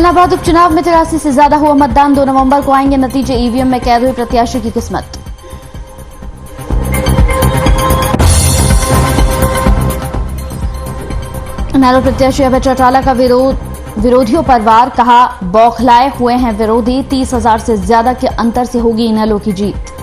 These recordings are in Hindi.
एलनाबाद उपचुनाव में 83 से ज्यादा हुआ मतदान। 2 नवंबर को आएंगे नतीजे। ईवीएम में कैद हुई प्रत्याशी की किस्मत। इनेलो प्रत्याशी अभय चौटाला का विरोधियों पर वार। कहा, बौखलाए हुए हैं विरोधी। 30,000 से ज्यादा के अंतर से होगी इनेलो की जीत।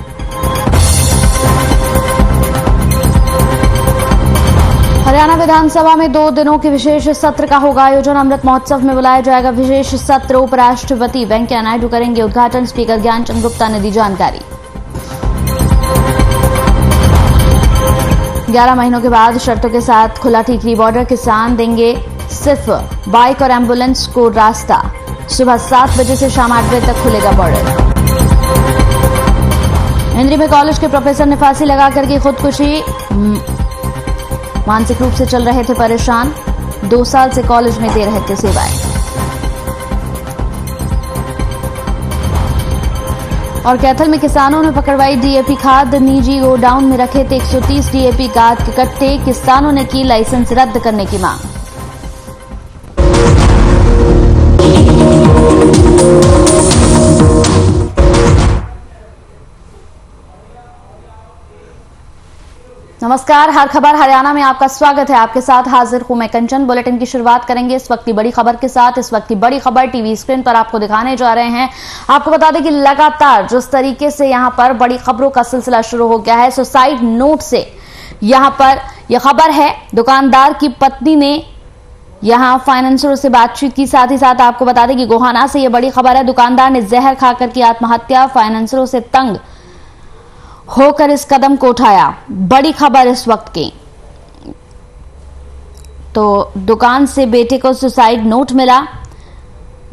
हरियाणा विधानसभा में 2 दिनों के विशेष सत्र का होगा आयोजन। अमृत महोत्सव में बुलाया जाएगा विशेष सत्र। उपराष्ट्रपति वेंकैया नायडू करेंगे उद्घाटन। स्पीकर ज्ञानचंद गुप्ता ने दी जानकारी। 11 महीनों के बाद शर्तों के साथ खुला टीकरी बॉर्डर। किसान देंगे सिर्फ बाइक और एम्बुलेंस को रास्ता। सुबह 7 बजे से शाम 8 बजे तक खुलेगा बॉर्डर। इंद्री में कॉलेज के प्रोफेसर ने फांसी लगा करके खुदकुशी। मानसिक रूप से चल रहे थे परेशान। 2 साल से कॉलेज में दे रहे थे सेवाएं। और कैथल में किसानों ने पकड़वाई डीएपी खाद। निजी गोडाउन में रखे थे 130 डीएपी खाद के कट्टे। किसानों ने की लाइसेंस रद्द करने की मांग। नमस्कार, हर खबर हरियाणा में आपका स्वागत है। आपके साथ हाजिर हूं मैं कंचन। बुलेटिन की शुरुआत करेंगे इस वक्त की बड़ी खबर के साथ। इस वक्त की बड़ी खबर टीवी स्क्रीन पर आपको दिखाने जा रहे हैं। आपको बता दें कि लगातार जिस तरीके से यहां पर बड़ी खबरों का सिलसिला शुरू हो गया है, सुसाइड नोट से यहां पर यह खबर है। दुकानदार की पत्नी ने यहां फाइनेंसरों से बातचीत की। साथ ही साथ आपको बता दें कि गोहाना से यह बड़ी खबर है। दुकानदार ने जहर खाकर की आत्महत्या। फाइनेंसरों से तंग होकर इस कदम को उठाया। बड़ी खबर इस वक्त की। तो दुकान से बेटे को सुसाइड नोट मिला।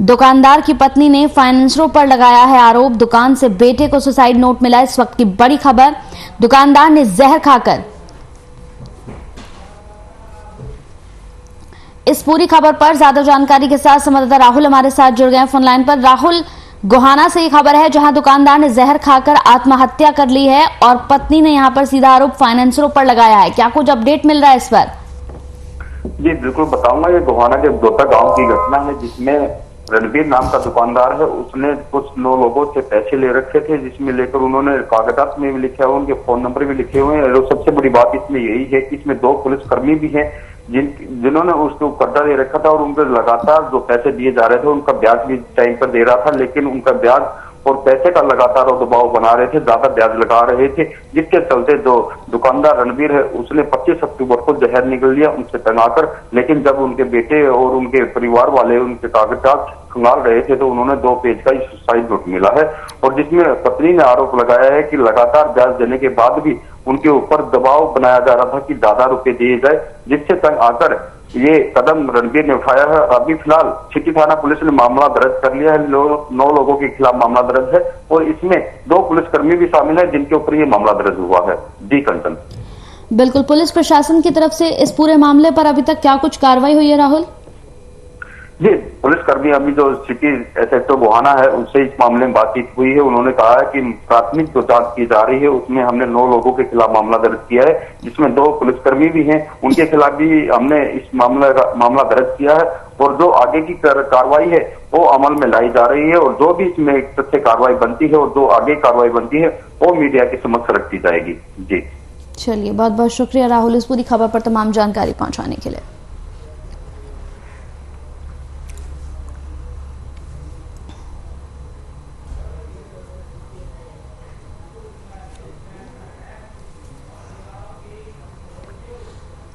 दुकानदार की पत्नी ने फाइनेंसरों पर लगाया है आरोप। दुकान से बेटे को सुसाइड नोट मिला। इस वक्त की बड़ी खबर। दुकानदार ने जहर खाकर। इस पूरी खबर पर ज्यादा जानकारी के साथ संवाददाता राहुल हमारे साथ जुड़ गए हैं फोन लाइन पर। राहुल, गोहाना से ये खबर है जहां दुकानदार ने जहर खाकर आत्महत्या कर ली है और पत्नी ने यहां पर सीधा आरोप फाइनेंसरों पर लगाया है। क्या कुछ अपडेट मिल रहा है इस पर? जी बिल्कुल बताऊंगा। ये गोहाना के दोता गांव की घटना है जिसमें रणबीर नाम का दुकानदार है। उसने कुछ 9 लोगों से पैसे ले रखे थे, जिसमें लेकर उन्होंने कागजात में भी लिखे हुए, उनके फोन नंबर भी लिखे हुए हैं। और सबसे बड़ी बात इसमें यही है कि इसमें 2 पुलिसकर्मी भी हैं जिन्होंने उसको कर्जा दे रखा था और उनको लगातार जो पैसे दिए जा रहे थे उनका ब्याज भी टाइम पर दे रहा था, लेकिन उनका ब्याज और पैसे का लगातार दबाव बना रहे थे, ज्यादा ब्याज लगा रहे थे, जिसके चलते जो दुकानदार रणबीर है उसने 25 अक्टूबर को जहर निकल लिया उनसे तंगाकर। लेकिन जब उनके बेटे और उनके परिवार वाले उनके कागजात खंगाल रहे थे तो उन्होंने 2 पेज का सुसाइड नोट मिला है और जिसमें पत्नी ने आरोप लगाया है कि लगातार ब्याज देने के बाद भी उनके ऊपर दबाव बनाया जा रहा था कि ज्यादा रुपए दिए जाए, जिससे तंग आकर ये कदम रणबीर ने उठाया है। अभी फिलहाल सिटी थाना पुलिस ने मामला दर्ज कर लिया है। 9 लोगों के खिलाफ मामला दर्ज है और इसमें 2 पुलिसकर्मी भी शामिल है जिनके ऊपर ये मामला दर्ज हुआ है। जी कंचन। बिल्कुल, पुलिस प्रशासन की तरफ से इस पूरे मामले पर अभी तक क्या कुछ कार्रवाई हुई है राहुल? जी पुलिसकर्मी अभी जो सिटी एसएचओ गोहाना है उनसे इस मामले में बातचीत हुई है। उन्होंने कहा है कि प्राथमिक जो जांच की जा रही है उसमें हमने 9 लोगों के खिलाफ मामला दर्ज किया है, जिसमें 2 पुलिसकर्मी भी हैं, उनके खिलाफ भी हमने इस मामला दर्ज किया है और जो आगे की कार्रवाई है वो अमल में लाई जा रही है और जो भी इसमें तथ्य कार्रवाई बनती है और जो आगे कार्रवाई बनती है वो मीडिया के समक्ष रखी जाएगी। जी चलिए, बहुत बहुत शुक्रिया राहुल इस पूरी खबर पर तमाम जानकारी पहुंचाने के लिए।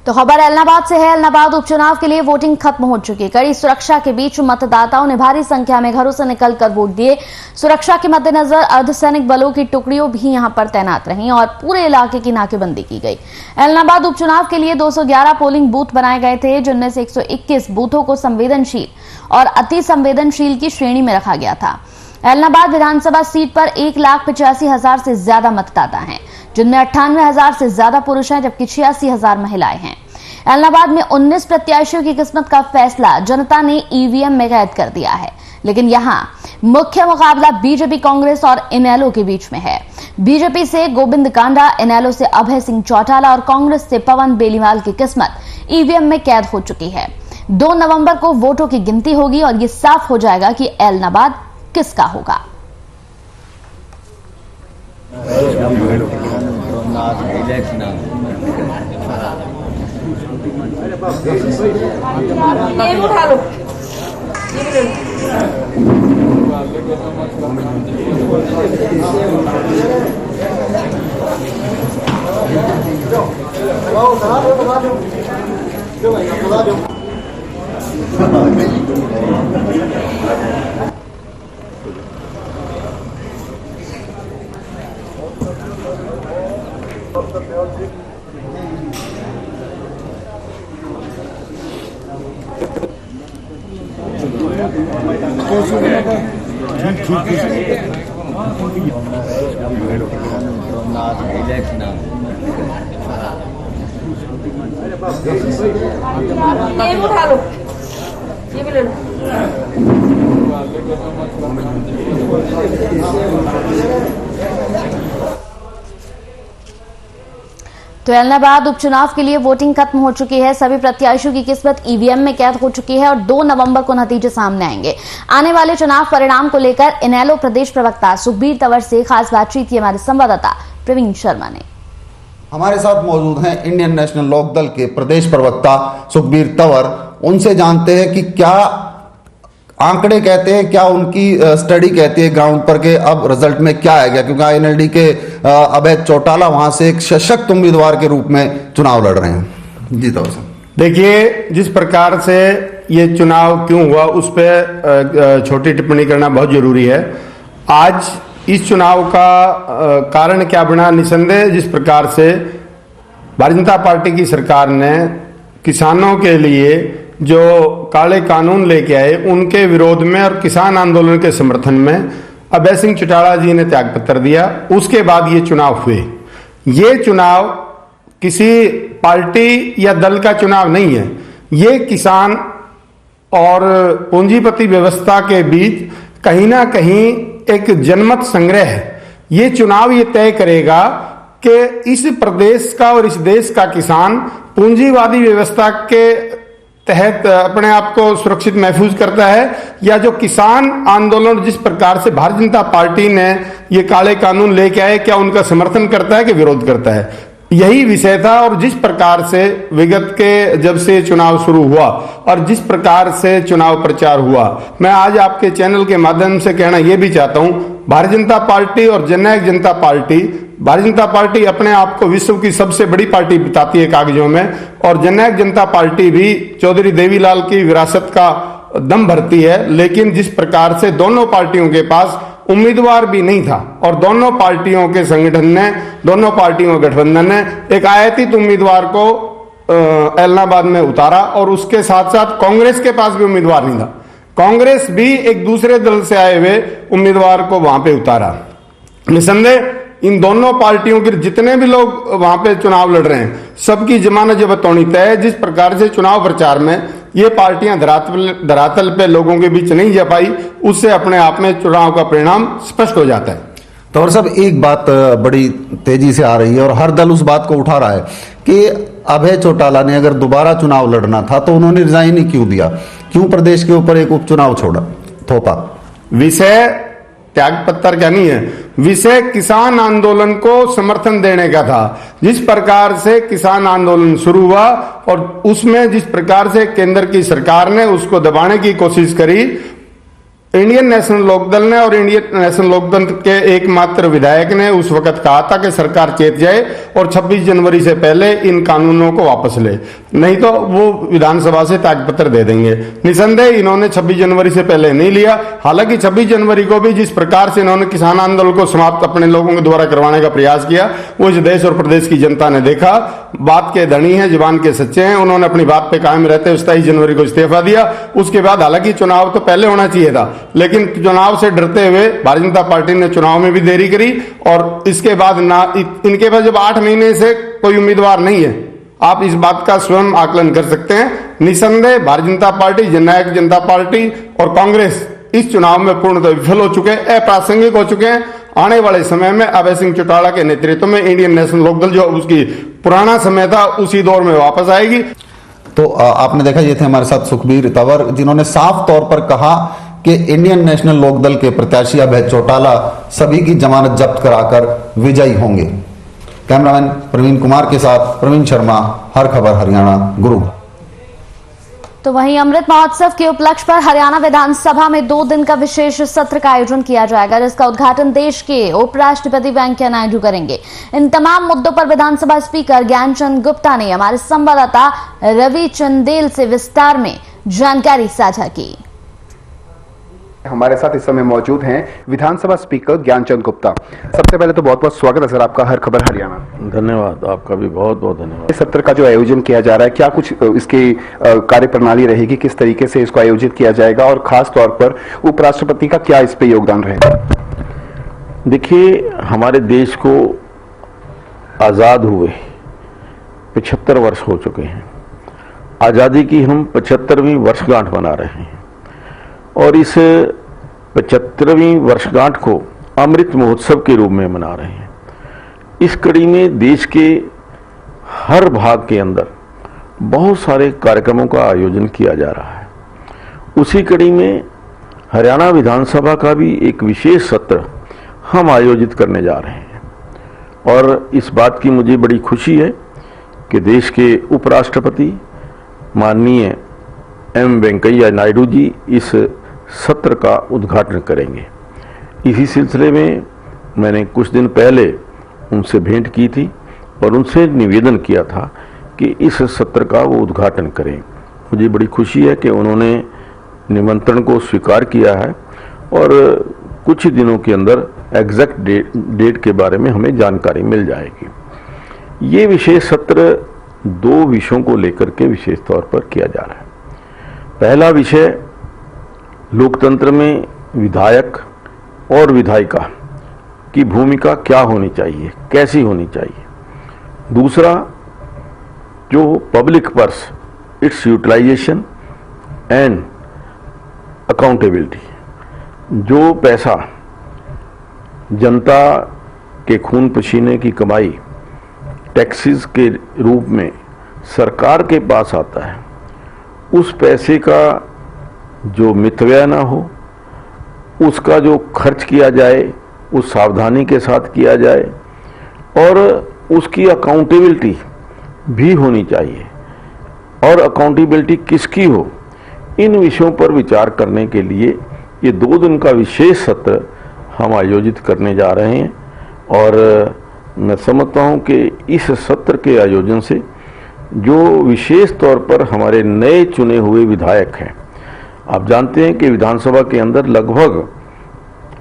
तो खबर एलनाबाद से है। एलनाबाद उपचुनाव के लिए वोटिंग खत्म हो चुकी है। कड़ी सुरक्षा के बीच मतदाताओं ने भारी संख्या में घरों से निकलकर वोट दिए। सुरक्षा के मद्देनजर अर्धसैनिक बलों की टुकड़ियों भी यहां पर तैनात रहीं और पूरे इलाके की नाकेबंदी की गई। एलनाबाद उपचुनाव के लिए 211 पोलिंग बूथ बनाए गए थे, जिनमें से 121 बूथों को संवेदनशील और अति संवेदनशील की श्रेणी में रखा गया था। एलनाबाद विधानसभा सीट पर 1,85,000 से ज्यादा मतदाता हैं, जिनमें 98,000 से ज्यादा पुरुष हैं जबकि 86,000 महिलाएं हैं। एलनाबाद में 19 प्रत्याशियों की किस्मत का फैसला जनता ने ईवीएम में कैद कर दिया है, लेकिन यहां मुख्य मुकाबला बीजेपी, कांग्रेस और इनेलो के बीच में है। बीजेपी से गोविंद कांडा, इनेलो से अभय सिंह चौटाला और कांग्रेस से पवन बेलीवाल की किस्मत ईवीएम में कैद हो चुकी है। 2 नवंबर को वोटों की गिनती होगी और ये साफ हो जाएगा कि ऐलनाबाद किसका होगा। उठा लो। उठा लो। ये भी ले लो। तो ऐलनाबाद उपचुनाव के लिए वोटिंग खत्म हो चुकी है। सभी प्रत्याशियों की किस्मत ईवीएम में कैद हो चुकी है और 2 नवंबर को नतीजे सामने आएंगे। आने वाले चुनाव परिणाम को लेकर इनेलो प्रदेश प्रवक्ता सुखबीर तंवर से खास बातचीत की हमारे संवाददाता प्रवीण शर्मा ने। हमारे साथ मौजूद हैं इंडियन नेशनल लोकदल के प्रदेश प्रवक्ता सुखबीर तंवर। उनसे जानते हैं कि क्या आंकड़े कहते हैं, क्या उनकी स्टडी कहती है ग्राउंड पर के अब रिजल्ट में क्या आएगा, क्योंकि आईएनएलडी के अभय चौटाला वहां से एक सशक्त उम्मीदवार के रूप में चुनाव लड़ रहे हैं। जी तंवर साहब, देखिए, जिस प्रकार से ये चुनाव क्यों हुआ उस पर छोटी टिप्पणी करना बहुत जरूरी है। आज इस चुनाव का कारण क्या बना, निसंदेह जिस प्रकार से भारतीय जनता पार्टी की सरकार ने किसानों के लिए जो काले कानून लेके आए उनके विरोध में और किसान आंदोलन के समर्थन में अभय सिंह चौटाला जी ने त्यागपत्र दिया। उसके बाद ये चुनाव हुए। ये चुनाव किसी पार्टी या दल का चुनाव नहीं है, ये किसान और पूंजीपति व्यवस्था के बीच कहीं ना कहीं एक जनमत संग्रह है। ये चुनाव ये तय करेगा कि इस प्रदेश का और इस देश का किसान पूंजीवादी व्यवस्था के तहत अपने आप को सुरक्षित महसूस करता है, या जो किसान आंदोलन जिस प्रकार से भारतीय जनता पार्टी ने ये काले कानून लेके आए, क्या उनका समर्थन करता है कि विरोध करता है। यही विषय था। और जिस प्रकार से विगत के जब से चुनाव शुरू हुआ और जिस प्रकार से चुनाव प्रचार हुआ, मैं आज आपके चैनल के माध्यम से कहना यह भी चाहता हूं, भारतीय जनता पार्टी और जननायक जनता पार्टी, भारतीय जनता पार्टी अपने आप को विश्व की सबसे बड़ी पार्टी बताती है कागजों में, और जननायक जनता पार्टी भी चौधरी देवीलाल की विरासत का दम भरती है। लेकिन जिस प्रकार से दोनों पार्टियों के पास उम्मीदवार भी नहीं था और दोनों पार्टियों के संगठन ने, दोनों पार्टियों के गठबंधन ने एक आयातित उम्मीदवार को ऐलनाबाद में उतारा, और उसके साथ साथ कांग्रेस के पास भी उम्मीदवार नहीं था। कांग्रेस भी एक दूसरे दल से आए हुए उम्मीदवार को वहां पे उतारा। निसंदेह इन दोनों पार्टियों के जितने भी लोग वहां पे चुनाव लड़ रहे हैं, सबकी जमानत जब्त होनी तय है। जिस प्रकार से चुनाव प्रचार में ये पार्टियां धरातल पे लोगों के बीच नहीं जा पाई, उससे अपने आप में चुनाव का परिणाम स्पष्ट हो जाता है। तंवर साहब, एक बात बड़ी तेजी से आ रही है और हर दल उस बात को उठा रहा है कि अभय चौटाला ने अगर दोबारा चुनाव लड़ना था तो उन्होंने रिजाइन ही क्यों दिया, क्यों प्रदेश के ऊपर एक उपचुनाव छोड़ा थोपा। विषय त्यागपत्र क्या नहीं है, विषय किसान आंदोलन को समर्थन देने का था। जिस प्रकार से किसान आंदोलन शुरू हुआ और उसमें जिस प्रकार से केंद्र की सरकार ने उसको दबाने की कोशिश करी, इंडियन नेशनल लोकदल ने और इंडियन नेशनल लोकदल के एकमात्र विधायक ने उस वक्त कहा था कि सरकार चेत जाए और 26 जनवरी से पहले इन कानूनों को वापस ले, नहीं तो वो विधानसभा से त्यागपत्र दे देंगे। निसंदेह इन्होंने 26 जनवरी से पहले नहीं लिया। हालांकि 26 जनवरी को भी जिस प्रकार से इन्होंने किसान आंदोलन को समाप्त अपने लोगों के द्वारा करवाने का प्रयास किया, वो इस देश और प्रदेश की जनता ने देखा। बात के धनी है, जुबान के सच्चे हैं, उन्होंने अपनी बात पे कायम रहते 27 जनवरी को इस्तीफा दिया। उसके बाद हालांकि चुनाव तो पहले होना चाहिए था, लेकिन चुनाव से डरते हुए भारतीय जनता पार्टी ने चुनाव में भी देरी करी, और इसके बाद ना इनके पास जब 8 महीने से कोई उम्मीदवार नहीं है, आप इस बात का स्वयं आकलन कर सकते हैं। निसंदेह भारतीय जनता पार्टी, जननायक जनता पार्टी और कांग्रेस इस चुनाव में पूर्णतः विफल हो चुके हैं, अप्रासंगिक हो चुके हैं। आने वाले समय में अभय सिंह चौटाला के नेतृत्व में इंडियन नेशनल लोकदल जो उसकी पुराना समय था उसी दौर में वापस आएगी। तो आपने देखा, ये थे हमारे साथ सुखबीर तंवर, जिन्होंने साफ तौर पर कहा कि इंडियन नेशनल लोकदल के प्रत्याशी अभय चौटाला सभी की जमानत जब्त कराकर विजयी होंगे। कैमरामैन प्रवीण कुमार के साथ प्रवीण शर्मा, हर खबर हरियाणा, गुरु। तो वहीं अमृत महोत्सव के उपलक्ष्य पर हरियाणा विधानसभा में 2 दिन का विशेष सत्र का आयोजन किया जाएगा, जिसका उद्घाटन देश के उपराष्ट्रपति वेंकैया नायडू करेंगे। इन तमाम मुद्दों पर विधानसभा स्पीकर ज्ञानचंद गुप्ता ने हमारे संवाददाता रवि चंदेल से विस्तार में जानकारी साझा की। हमारे साथ इस समय मौजूद हैं विधानसभा स्पीकर ज्ञानचंद गुप्ता। सबसे पहले तो बहुत बहुत स्वागत है सर आपका हर खबर हरियाणा। धन्यवाद, आपका भी बहुत बहुत धन्यवाद। इस सत्र का जो आयोजन किया जा रहा है, क्या कुछ इसकी कार्यप्रणाली रहेगी, किस तरीके से इसको आयोजित किया जाएगा और खास तौर पर उपराष्ट्रपति का क्या इस पे योगदान रहेगा? देखिए, हमारे देश को आजाद हुए 75 वर्ष हो चुके हैं। आजादी की हम 75वीं वर्षगांठ मना रहे हैं और इस 75वीं वर्षगांठ को अमृत महोत्सव के रूप में मना रहे हैं। इस कड़ी में देश के हर भाग के अंदर बहुत सारे कार्यक्रमों का आयोजन किया जा रहा है। उसी कड़ी में हरियाणा विधानसभा का भी एक विशेष सत्र हम आयोजित करने जा रहे हैं और इस बात की मुझे बड़ी खुशी है कि देश के उपराष्ट्रपति माननीय एम वेंकैया नायडू जी इस सत्र का उद्घाटन करेंगे। इसी सिलसिले में मैंने कुछ दिन पहले उनसे भेंट की थी और उनसे निवेदन किया था कि इस सत्र का वो उद्घाटन करें। मुझे बड़ी खुशी है कि उन्होंने निमंत्रण को स्वीकार किया है और कुछ ही दिनों के अंदर एग्जैक्ट डेट के बारे में हमें जानकारी मिल जाएगी। ये विशेष सत्र 2 विषयों को लेकर के विशेष तौर पर किया जा रहा है। पहला विषय लोकतंत्र में विधायक और विधायिका की भूमिका क्या होनी चाहिए, कैसी होनी चाहिए। दूसरा, जो public purse, its utilisation and accountability, जो पैसा जनता के खून पसीने की कमाई टैक्सेस के रूप में सरकार के पास आता है, उस पैसे का जो मितव्यय ना हो, उसका जो खर्च किया जाए उस सावधानी के साथ किया जाए और उसकी अकाउंटेबिलिटी भी होनी चाहिए। और अकाउंटेबिलिटी किसकी हो, इन विषयों पर विचार करने के लिए ये 2 दिन का विशेष सत्र हम आयोजित करने जा रहे हैं और मैं समझता हूं कि इस सत्र के आयोजन से जो विशेष तौर पर हमारे नए चुने हुए विधायक हैं, आप जानते हैं कि विधानसभा के अंदर लगभग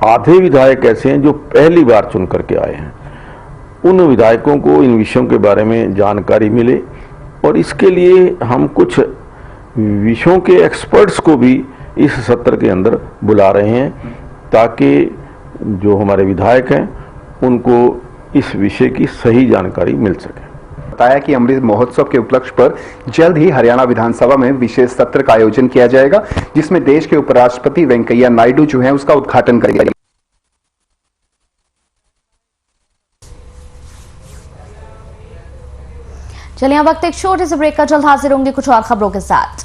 आधे विधायक ऐसे हैं जो पहली बार चुन करके आए हैं। उन विधायकों को इन विषयों के बारे में जानकारी मिले और इसके लिए हम कुछ विषयों के एक्सपर्ट्स को भी इस सत्र के अंदर बुला रहे हैं ताकि जो हमारे विधायक हैं उनको इस विषय की सही जानकारी मिल सके। बताया कि अमृत महोत्सव के उपलक्ष्य पर जल्द ही हरियाणा विधानसभा में विशेष सत्र का आयोजन किया जाएगा, जिसमें देश के उपराष्ट्रपति वेंकैया नायडू जो हैं उसका उद्घाटन करेंगे। चलिए अब वक्त एक छोटे से ब्रेक का, जल्द हाजिर होंगे कुछ और खबरों के साथ।